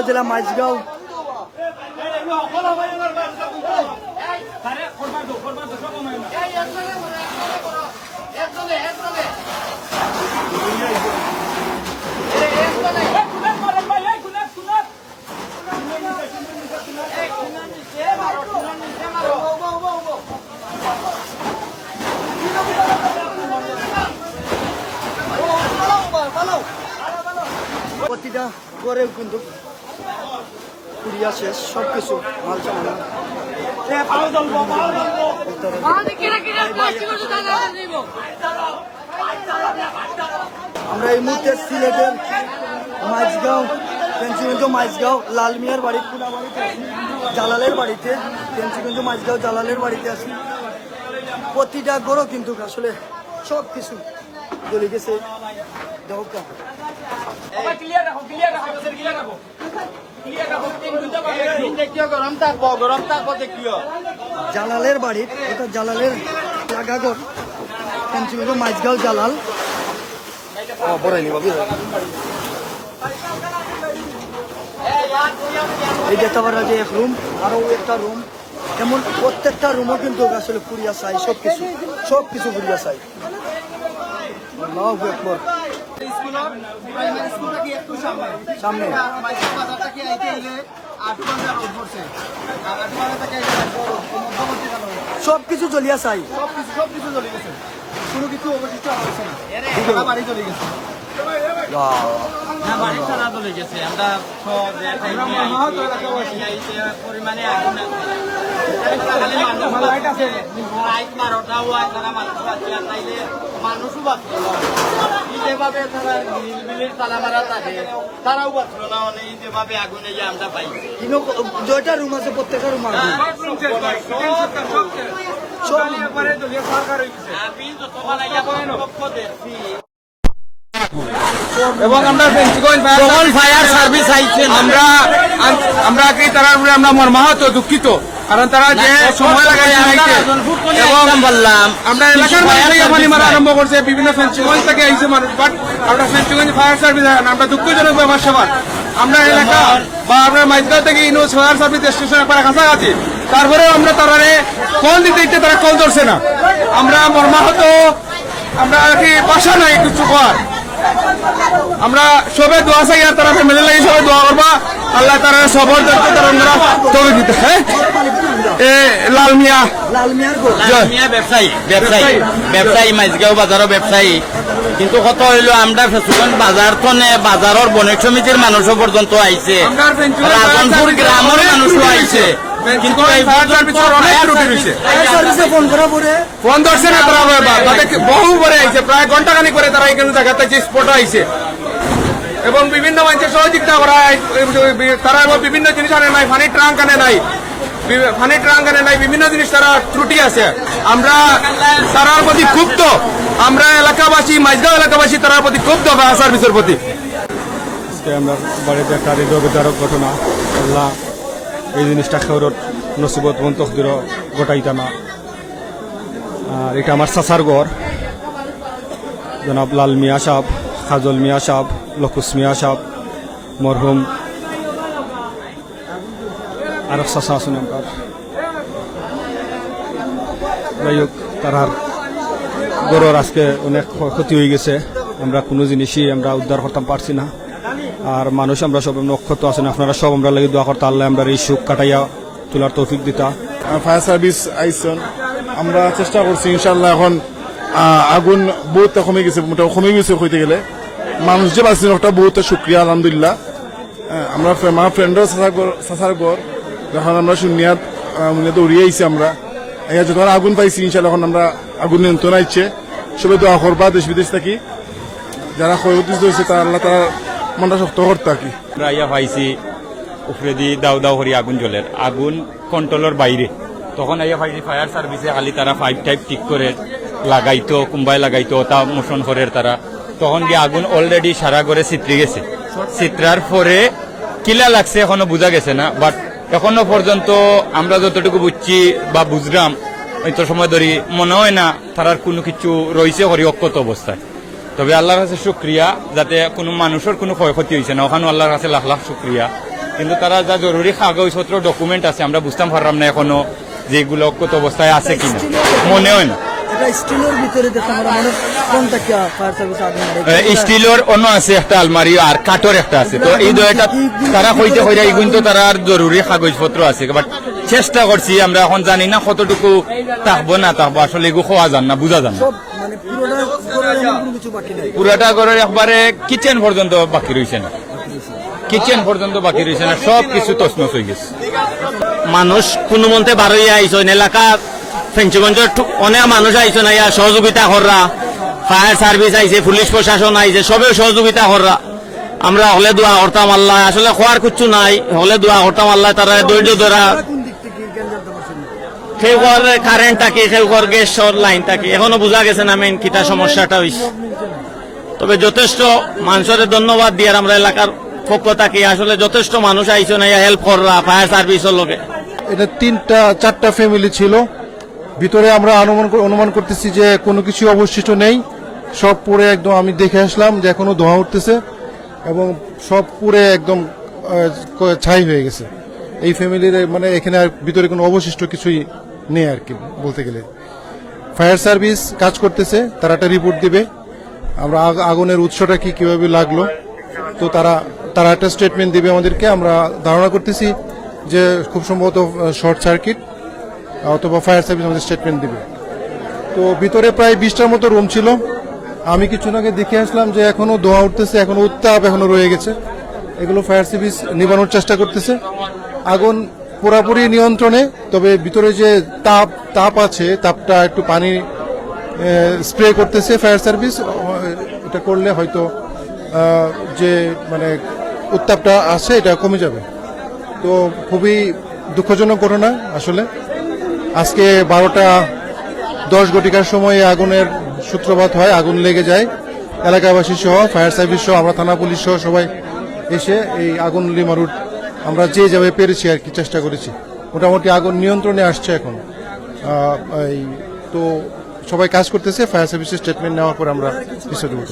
উপজেলা মাইজগাঁও প্রতিটা করেও কিন্তু পুরিয়া শেষ সবকিছু মাল সামানা আমরা এই মুহূর্তে সিলেটের মাইজগাঁও পেন্সিগঞ্জ মাইজগাঁও লালমিয়ার বাড়ি জালালের বাড়িতে পেন্সিগঞ্জ মাইজগাঁও জালালের বাড়িতে আছি প্রতিটা গড়ও কিন্তু আসলে সব কিছু জ্বলে গেছে দেখা জালালের বাড়ির এটা জালালের জাগাগর পেন্সিগঞ্জ মাইজগাঁও জালাল এই দেখতে পারা যে এক রুম আরো একটা রুম এমন প্রত্যেকটা রুমও কিন্তু আসলে পুরিয়া চাই সবকিছু পুরিয়া চাই সামনে সবকিছু জ্বলিয়া চাই সবকিছু জ্বলি গেছে কোনো কিছু অবশিষ্ট আছে না বাড়ি জ্বলি গেছে জয়টা রুম আছে প্রত্যেকটা রুম এবং আমরা ফায়ার সার্ভিস আইছেন আমরা কি তারার উপরে আমরা মর্মাহত দুঃখিত কারণ তারা যে সময় লাগাইছে এবং বললাম আমরা এলাকার মানুষ পানি মারা আরম্ভ করছে বিভিন্ন ফেন্সিগঞ্জ থেকে আইছে মানুষ বাট আমরা ফেন্সিগঞ্জ ফায়ার সার্ভিস আমরা দুঃখজনক ব্যাপার সবার আমরা এলাকা বা আমরা মাইজগাঁও থেকে ইউনুস ফায়ার সার্ভিস স্টেশন একবার কাছাকাছি তারপরেও আমরা তারারে কল দিতে দিতে তারা কল ধরছে না আমরা মর্মাহত আমরা কি বাসা নাই কিছু কর আমরা সবে দোয়া চাই আর তারা ফ্যামিলি লাগে সবাই দোয়া করবা আল্লাহ তারা সবর দেখতে তারা আমরা তবে দিতে হ্যাঁ লালমিয়া ব্যবসায়ী মাইজগাঁও বাজারও ব্যবসায়ী কিন্তু কত হইলো আমরা ফেসুগঞ্জ বাজার তো বাজারের বণিক সমিতির মানুষও পর্যন্ত আইছে রাজনপুর গ্রামের মানুষও আইছে কিন্তু ফোন ধরছে না তারা বহু পরে আইছে প্রায় ঘন্টাখানি করে তারা এখানে জায়গাতে স্পট আইছে এবং বিভিন্ন মানুষের সহযোগিতা করা তারা বিভিন্ন জিনিস আনে নাই পানির ট্রাঙ্ক আনে নাই বিভিন্ন জিনিস তারা ত্রুটি আছে আমরা তারার প্রতি ক্ষুব্ধ আমরা এলাকাবাসী মাইজগাঁও এলাকাবাসী তারার প্রতি ক্ষুব্ধ ফায়ার সার্ভিসের প্রতি আমরা বাড়িতে একটা হৃদয়বিদারক ঘটনা আল্লাহ এই জিনিসটা খেউরত নসিবত মন তকদির গোটাইতা না আর এটা আমার চাচার ঘর জনাব লাল মিয়া সাহ খাজল মিয়া সাহ লকুস মিয়া সাহ মরহুম আর চাচা আছেন আমার যাই হোক তার গড়ের আজকে অনেক ক্ষতি হয়ে গেছে আমরা কোনো জিনিসই আমরা উদ্ধার করতে পারছি না আর মানুষ আমরা সব অক্ষত আছেন আপনারা সব আমরা লাগে দোয়া করতে আল্লাহ আমরা এই সুখ কাটাইয়া তোলার তৌফিক দিতা ফায়ার সার্ভিস আইসন আমরা চেষ্টা করছি ইনশাল্লাহ এখন আগুন বহুত কমে গেছে মোটামুটি কমে গেছে হইতে গেলে মানুষ যে পাচ্ছেন ওটা বহুত শুক্রিয়া আলহামদুলিল্লাহ আমরা আমার ফ্রেন্ডের চাচার ঘর যখন আমরা শূন্যাত উড়িয়ে আইছি আমরা যখন আগুন পাইছি ইনশাল্লাহ এখন আমরা আগুন নিয়ন্ত্রণ আইছে সবাই দোয়া করবা দেশ বিদেশ থাকি যারা ক্ষয়ক্ষতি হয়েছে তারা আল্লাহ তারা মনটা শক্ত করতে আর কি আমরা ইয়া পাইছি উপরে দি দাও দাও করি আগুন জ্বলের আগুন কন্ট্রোলের বাইরে তখন আইয়া পাইছি ফায়ার সার্ভিসে খালি তারা পাইপ টাইপ ঠিক করে লাগাইতো কুম্বাই লাগাইতো তা মোশন করে তারা তখন গিয়ে আগুন অলরেডি সারা করে চিত্রে গেছে চিত্রার পরে কিলা লাগছে এখনো বোঝা গেছে না বাট এখনো পর্যন্ত আমরা যতটুকু বুঝছি বা বুঝলাম ওইতো সময় ধরি মনে হয় না তারার কোনো কিছু রয়েছে হরি অক্ষত অবস্থায় তবে আল্লাহর কাছে শুক্রিয়া যাতে কোনো মানুষের কোনো ক্ষয়ক্ষতি হয়েছে না ওখানে আল্লাহর কাছে লাখ লাখ শুক্রিয়া কিন্তু তারা যা জরুরি কাগজপত্র ডকুমেন্ট আছে আমরা বুঝতাম পারলাম না এখনো যেগুলো কত অবস্থায় আছে কিনা, মনে হয় না। এটা স্টিলের ভিতরে দেখলাম আমরা মানে কোনটা কি ফায়ার সার্ভিস আগুন স্টিলের অন্য আছে একটা আলমারি আর কাঠের একটা আছে, তো এই দুইটা তারা কইতে কইরা এইগুলো তো তারা আর জরুরি কাগজপত্র আছে, বাট চেষ্টা করছি আমরা এখন জানি না কতটুকু থাকবো না থাকবো, আসলে এগুলো খাওয়া যান না, বুঝা যান না। সব মানে পুরোটা করে এমন কোনো কিছু বাকি নাই। পুরাটা ঘরের একবারে কিচেন পর্যন্ত বাকি রয়েছে না, কিচেন পর্যন্ত বাকি রয়েছে না, সব কিছু তছনছ হয়ে গেছে। মানুষ কোনো মন্তে বারোই আইসন এলাকা ফেঞ্চগঞ্জের অনেক মানুষ আইসন আইয়া সহযোগিতা কররা, ফায়ার সার্ভিস আইছে, পুলিশ প্রশাসন আইছে, সবে সহযোগিতা কররা। আমরা হলে দোয়া করতাম আল্লাহ, আসলে খোয়ার কিচ্ছু নাই, হলে দোয়া করতাম আল্লাহ তারা ধৈর্য ধরা। কোন দিক থেকে জ্ঞান জানতে পারছেন না? কেউ কর কারেন্ট থাকে, কেউ কর গ্যাসর লাইন থাকে, এখনো বোঝা গেছে না মেইন কিটা সমস্যাটা হইছে। তবে যথেষ্ট মানুষের ধন্যবাদ দিয়ে আমরা এলাকার পক্ষ থাকি, আসলে যথেষ্ট মানুষ আইসন আইয়া হেল্প কররা ফায়ার সার্ভিসের লোকে। এটা 3-4টা ফ্যামিলি ছিল, ভিতরে আমরা অনুমান করতেছি যে কোনো কিছু অবশিষ্ট নেই, সব পুড়ে একদম, আমি দেখে আসলাম যে এখনো ধোঁয়া উঠতেছে এবং সব পুড়ে একদম ছাই হয়ে গেছে। এই ফ্যামিলির মানে এখানে আর ভিতরে কোনো অবশিষ্ট কিছুই নেই আর কি বলতে গেলে। ফায়ার সার্ভিস কাজ করতেছে, তারা একটা রিপোর্ট দিবে, আমরা আগুনের উৎসটা কি কিভাবে লাগলো, তো তারা একটা স্টেটমেন্ট দিবে আমাদেরকে। আমরা ধারণা করতেছি যে খুব সম্ভবত শর্ট সার্কিট অথবা ফায়ার সার্ভিস আমাদের স্টেটমেন্ট দিবে। তো ভিতরে প্রায় 20টার মতো রুম ছিল, আমি কিছুক্ষণ আগে দেখে আসলাম যে এখনো ধোঁয়া উঠতেছে, এখনো উত্তাপ এখনো রয়ে গেছে, এগুলো ফায়ার সার্ভিস নিবানোর চেষ্টা করতেছে। আগুন পুরাপুরি নিয়ন্ত্রণে, তবে ভিতরে যে তাপ আছে, তাপটা একটু পানি স্প্রে করতেছে ফায়ার সার্ভিস, এটা করলে হয়তো যে মানে উত্তাপটা আছে এটা কমে যাবে। তো খুবই দুঃখজনক ঘটনা আসলে। আজকে 12টা 10 ঘটিকার সময় আগুনের সূত্রপাত হয়, আগুন লেগে যায়, এলাকাবাসী সহ ফায়ার সার্ভিস সহ আমরা থানা পুলিশ সহ সবাই এসে এই আগুন নিবারণ আমরা যে যাবে পেরেছি আর কি, চেষ্টা করেছি। মোটামুটি আগুন নিয়ন্ত্রণে আসছে এখন। তো সবাই কাজ করতেছে, ফায়ার সার্ভিসের স্টেটমেন্ট নেওয়ার পর আমরা কিছু দেবো।